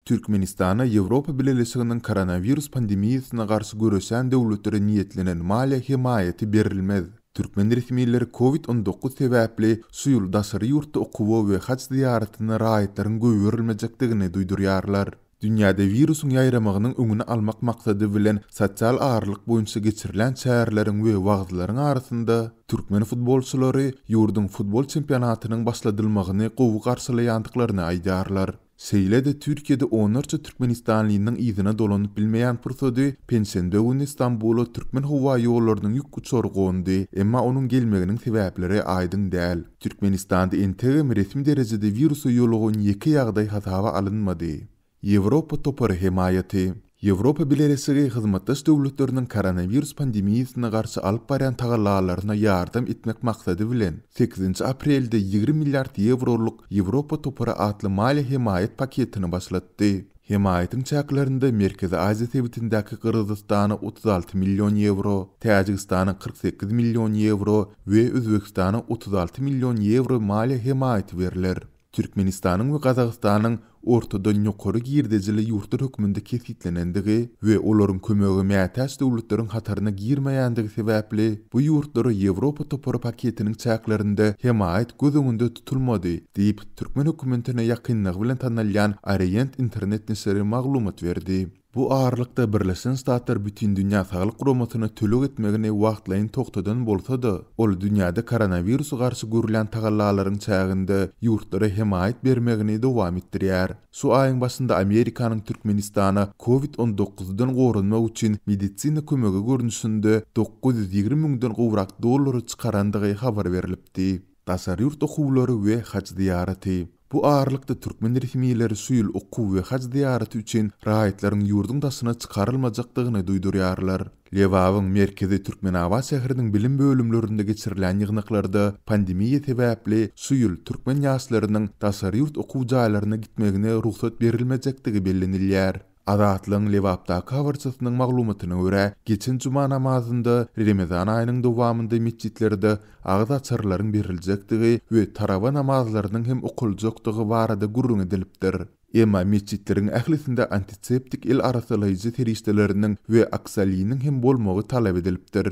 Türkmenistana Ýewropa Birleşiginiň koronavirus pandemiýasyna garşy göreşen döwletlere niýetlenen maliýe himaýaty berilmez. Türkmen resmiýetleri COVID-19 sebäpli şu ýyl daşary ýurtda okuwa we haç ziýaratyna raýatlaryň göwerilmejekdigini duýdurýarlar. Dünýäde virusyň ýaýramagynyň öňüni almak maksady bilen sosial aýrlyk boýunça geçirilen çäherleriň we wagtlaryň arasynda türkmen futbolçulary ýurdun futbol çempionatynyň başladylmagyny gowy garşylaýandyklaryny aýdarlar. Seýlede Türkiýede 14 Türkmenistanlynyň ýzyna dolanyp bilmeýän pursady pensiýende günü Istanbula türkmen howa ýollarynyň ýük uçary gondy, emma onuň gelmeginiň sebäpleri aýdyn däl. Türkmenistanda entegem resmi derejede virusy ýolagan ýeki ýagdaý hasaba alynmady. Ýewropa topary himayaty. Ýewropa Birleşigi hyzmatdaş döwletleriniň koronavirus pandemiýasyna garşy alyp barýan tagallalaryna ýardam etmek maksady bilen 8 aprelde 20 milliard euroluk Ýewropa topary atly maliýe himayet paketini başlatdy. Himayetin çäklerinde Merkezi Aziýa sebitindäki Kyrgyzstana 36 million euro, Täjikistana 48 million euro we Özbekistana 36 million euro maliýe himayet beriler. Türkmenistanyň we Gazagystanyň ortadan ýokary girdejili ýurtlar hökmünde kesitlenendigi we olaryň kömegi mätäç döwletleriň hataryna girmeýändigi sebäpli bu ýurtlara Ýewropa topary paketiniň çäklerinde himayet göz öňünde tutulmady diýip Türkmen hökümetine ýakynlygy bilen tanalýan Orient internet nesiri maglumat berdi. Bu ağırlıkda Birleşen Ştatlar bütün dünya sağlık kuramasyna tölük etmegine wagtlaýyn toktadan bolsa-da, ol dünýäde koronavirusa garşy görülen tagallalaryň çäginde ýurtlara himayet bermegini dowam etdirýär. Şu aýyň başynda Amerikanyň Türkmenistana COVID-19-dan gorunmak üçin medisina kömegi görnüşinde 920 miňden gowrak dollary çykarandygy habar berilipdi. Daşary ýurt okuwlary we haç ziýaraty. Bu ağırlıkda Türkmen resmiýetleri şu ýyl okuw we haç ziýaraty üçin raýatlaryň ýurdun daşyna çykarylmajakdygyny duýdurýarlar. Lewawyň merkezi Türkmenawa şäheriniň bilim bölümlerinde geçirilen ýygnaklarda pandemiýa sebäpli şu ýyl türkmen ýaşlarynyň daşary ýurt okuw jaýlaryna gitmegine ruhsat berilmejekdigi bellenilýär. Adatlyň Lewapdaky habarçysynyň maglumatyna görä, geçen juma namazynda Ramazan aýynyň dowamında mesjitlerde agaz açarlaryň beriljekdigi we taraba namazlarynyň hem okuljakdygy barada gurrun edilipdir. Emma mesjitleriň ählisinde antiseptik el arasylaýjy terişdeleriniň we aksaliyiniň hem bolmagy talap edilipdir.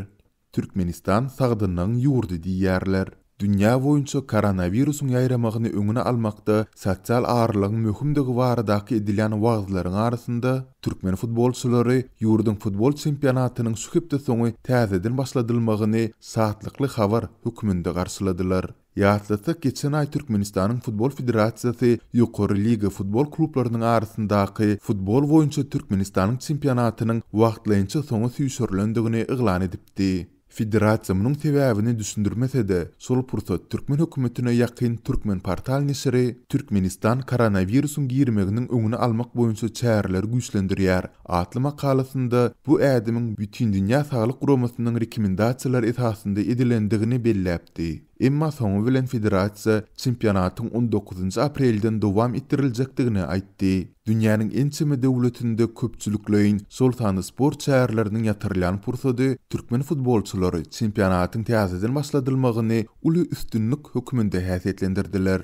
Türkmenistan sagdynyň ýurdy diýýärler. Dünya boýunça koronavirusyň ýaýramagyny öňüne almakda sosial aýrlygyň möhümdigi baradaky edilen wagtlaryň arasynda türkmen futbolçulary ýurdun futbol çempionatynyň şu hepde soňy täzeden başladylmagyny saatlikli habar hökmünde garşyladylar. Ýatlasak geçen ay Türkmenistanyň futbol federasiýasy ýokary liga futbol klublarynyň arasyndaky futbol boýunça Türkmenistanyň çempionatynyň wagtlaýynça soňy süýşürlendigini eglan edipdi. Federasiýa munyň sebäbini düşündirmese-de, şol pursat türkmen hökümetine ýakyn türkmen portal nesiri Türkmenistan koronavirusyň girmeginiň öňüni almak boýunça çäherler güýçlendirýär. Atly makalasynda bu ädimiň bütün dünýä saglyk guramasynyň rekomendasiýalary esasynda edilendigini belläpdi. Emma soňy bilen federasiýa çempionatyň 19 aprelden dowam ettiriljekdigini aýtdy. Dünýäniň ençeme döwletinde köpçülikleýin şol sany sport çäherleriniň ýatyrlan pursady türkmen futbolçulary çempionatyň täzeden başladylmagyny uly üstünlük hökmünde häsiýetlendirdiler.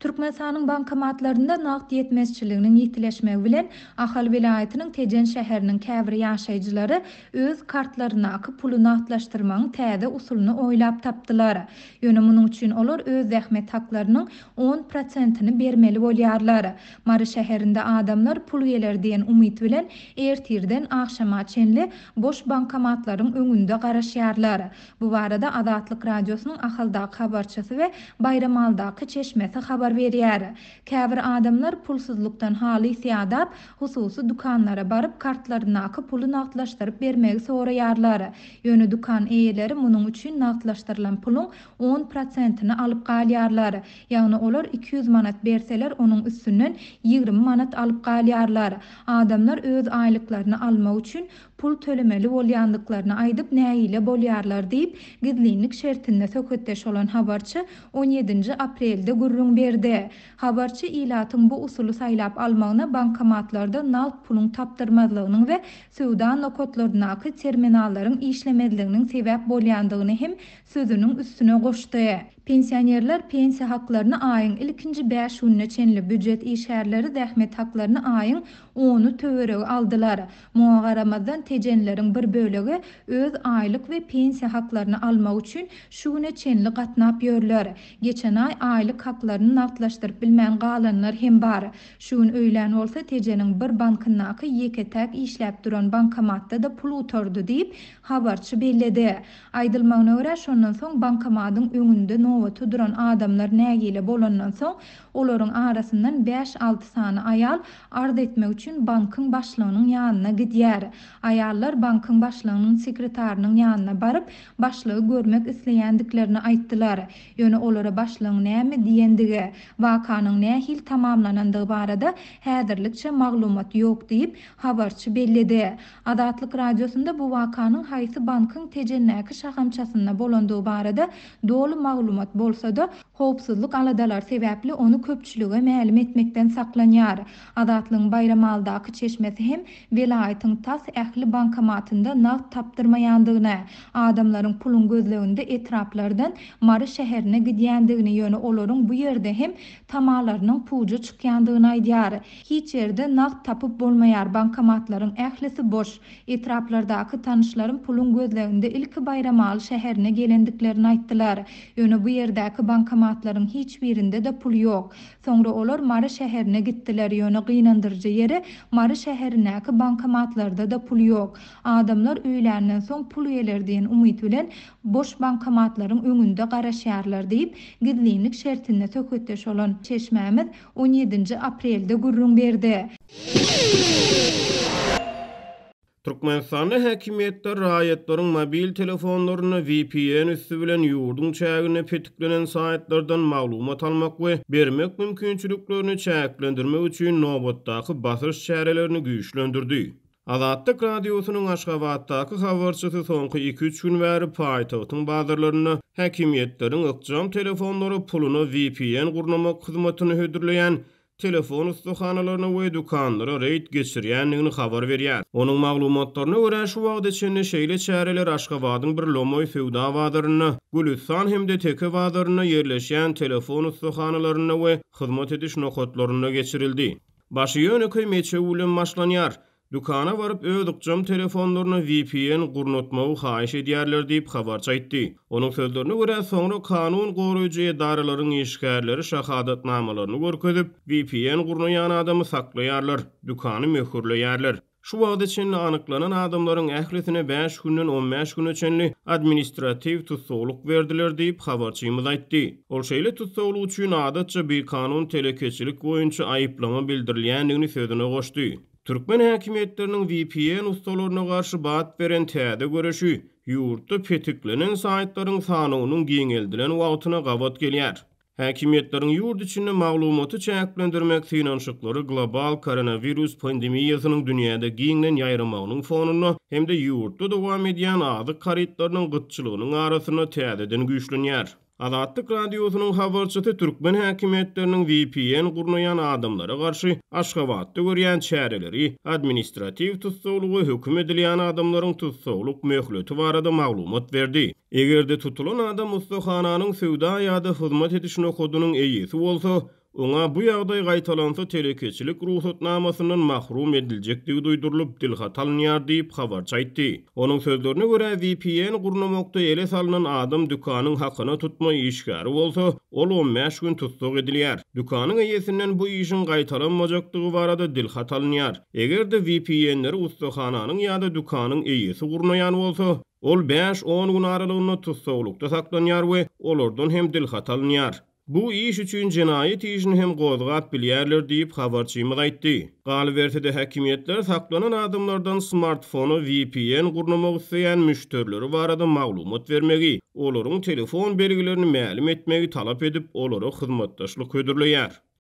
Türkmenistanyň bankomatlarynda naqd ýetmezçiliginiň ýitileşmegi bilen Ahal vilayatynyň Tejen şäheriniň käbir ýaşaýjylary öz kartlaryna pulu naqdlaşdyrmagyň täze usulyny oýlap tapdylar. Ýöne munyň üçin olar öz zähmet haklarynyň 10%-ni bermeli bolýarlar. Mary şäherinde adamlar pul geler diýen umyt bilen ertirden akşama çenli boş bankomatlaryň öňünde garaşýarlar. Bu barada Azatlyk radiosynyň Ahaldaky habarçysy we Bayramaldaky çeşmesi habar berýär. Käbir adamlar pulsuzlukdan haly ýadap, hususy dukanlara baryp kartlaryna puly naqdlaşdyryp bermegi soraýarlar. Ýöne dukan eýeleri munyň üçin naqdlaşdyrylan puluň 10%-ni alyp galýarlar. Ýagny olar 200 manat berseler onuň üstünden 20 manat alyp galýarlar. Adamlar öz aýlyklaryny almak üçin pul tölemeli bolýandyklaryny aýdyp näýile bolýarlar diýip gizlilik şertinde söhbetdeş olan habarçy 17 aprelde gurrun berdi. Habarçy ilatyň bu usuly saýlap almagyna bankomatlarda naqd puluň tapdyrmazlygynyň we suwda nokotlarynaky terminallaryň işlemezliginiň sebäp bolýandygyny hem sözüniň üstüne goşdy. Pensionerler pensiya haklarını aýyň ilkinji 5 gününe çenli büdjet işgärleri dähmet haklarını aýyň 10-u töweregi aldylar. Muňa garamazdan tejenleriň bir bölegi öz aýlyk we pensiya haklarını almak üçin şu güne çenli gatnap ýörler. Geçen ay aýlyk haklaryny nagtlaşdyryp bilmän galanlar hem bar. Şu gün öýlen bolsa tejeniň bir bankynaky ýeketäk işläp duran bankomatda da pul oturdy diýip habarçy belledi. Aýdylmagyna görä şondan soň bankomatyň öňünde nowata duran adamlar nägile bolandan soň olaryň arasyndan 5-6 sany aýal arz etmek üçin bankyň başlygynyň ýanyna gidýär. Aýallar bankyň başlygynyň sekretarynyň ýanyna baryp başlygy görmek isleýändiklerini aýtdylar. Ýöne olara başlygyň näme diýendigi, wakanyň nähil tamamlanandygy barada häzirlikçe maglumat ýok diýip habarçy belledi. Adatlyk radiosunda bu wakanyň haýsy bankyň tejennäki şahamçasynda bolandygy barada dolu maglumat bolsa-da howpsuzlyk aladalar sebäpli onu köpçülige mälim etmekden saklanýar. Adatlyň Bayramaldaky çeşmesi hem velaýatyň tas ähli bankomatynda nagt tapdyrmaýandygyna, adamlaryň pulun gözleginde etraplardan Mary şäherine gidýändigini ýöne olaryň bu ýerde hem tamalarynyň puju çykýandygyny aýdýar. Hiç ýerde nagt tapyp bolmaýar, bankomatlaryň ählisi boş. Etraplardaky tanışlarym pulun gözleginde ilki Bayramal şäherine gelendiklerini aýtdylar. Ýöne bu ýerdäki bankomatlaryň hiç birinde de pul ýok. Soňra olar Mary şäherine gitdiler. Ýöne gynandyrjy ýeri Mary şäherindäki bankomatlarda da pul ýok. Adamlar öýländen soň pul ýeler diýen umyt bilen boş bankomatlaryň öňünde garaşýarlar diýip gizlilik şertine söketdeş olan çeşmämiz 17 aprelde gurrun berdi. Türkmenistanda häkimetler raýatlaryň mobil telefonlaryny VPN üstü bilen ýurdun çägine petiklenen saýtlardan maglumat almak we bermek mümkinçiliklerini çäklendirmek üçin nowatdaky basyş çärelerini güýçlendirdi. Azatlyk radiosynyň Aşgabatdaky habarçysy soňky 2-3 gün bäri paýtagtyň bazarlaryny häkimetleriň ykjam telefonlary puluny VPN gurnamak hyzmatyny hödürleýän telefon ustahanalarına we dukanlara reýd geçirýändigini habar berýär. Onuň maglumatlaryna görä şu wagt içinde şeýle çäreler Aşgabatyň bir Lomoy Fewda bazaryna, Gülistan hemde Teke bazaryna ýerleşýän telefon ustahanalarına we hyzmat ediş nokatlaryna geçirildi. Başy ýöneköy meçe ulen başlanýar. Dukana varıp ödükçam telefonlaryny VPN gurnatmagy haýyş edýärler diýip habarçy aýtdy. Onuň sözlerine görä soňra kanun goraýjy edaralaryň işgärleri şahadatnamalaryny görkezip VPN gurnaýan adamy saklaýarlar, dukany möhürleýärler. Şu wagt içinde anyklanan adamlaryň ählisine 5 günden 15 güne çenli administrativ tutsawlyk berdiler diýip habarçymyz aýtdy. Ol şeýle tutsawlyk üçin adatça bir kanun telekeçilik boýunça aýyplama bildirilýändigini sözüne goşdy. Türkmen häkimetleriniň VPN ustalaryna garşy bat beren täze göreşi ýurtda petiklenen saýtlaryň sanynyň giňeldilen wagtyna gabat gelýär. Häkimetleriň ýurt içinde maglumaty çäklendirmek synanşyklary global koronavirus pandemiýasynyň dünýäde giňlen ýaýramagynyň fonuny hemde ýurtda dowam edýän azyk karytlarynyň gytçylygynyň arasyna täzeden güýçlenýär. Azatlyk radiosynyň habarçysy Türkmen häkimetleriniň VPN gurnaýan adamlara garşy Aşgabatda görýän çäreleri, administrativ tutsawlygy hökm edilýän adamlaryň tutsawlyk möhleti barada maglumat berdi. Egerde tutulan adam ustahananyň sewda ýa-da hyzmat ediş nokodunyň eýisi bolsa, ona bu ýagdaý gaýtalansa telekeçilik ruhsatnamasynyň mahrum ediljekdigi duýdurylyp dilhat alınýar diýip habarçy aýtdy. Onuň sözlerine görä VPN gurnamakda ele salynan adam dukanyň hakyna tutma işgäri bolsa, ol 15 gün tutsak edilýär. Dukanyň eýesinden bu işin gaýtalanmajakdygy barada dilhat alınýar. Egerde VPN-leri ustahananyň ýa-da dukanyň eýesi gurnaýan bolsa, ol 5-10 gün aralygynda tutsawlykda saklanýar we olardan hem dilhat alınýar. Bu iş üçin jinayet işini hem gozgat bilýärler diýip habarçymyz aýtdy. Galy berse-de häkimetler saklanan adamlardan smartfonu VPN gurnamak isleýän müşterileri barada maglumat bermegi, olaryň telefon belgilerini mälim etmegi talap edip olara hyzmatdaşlyk hödürleýär.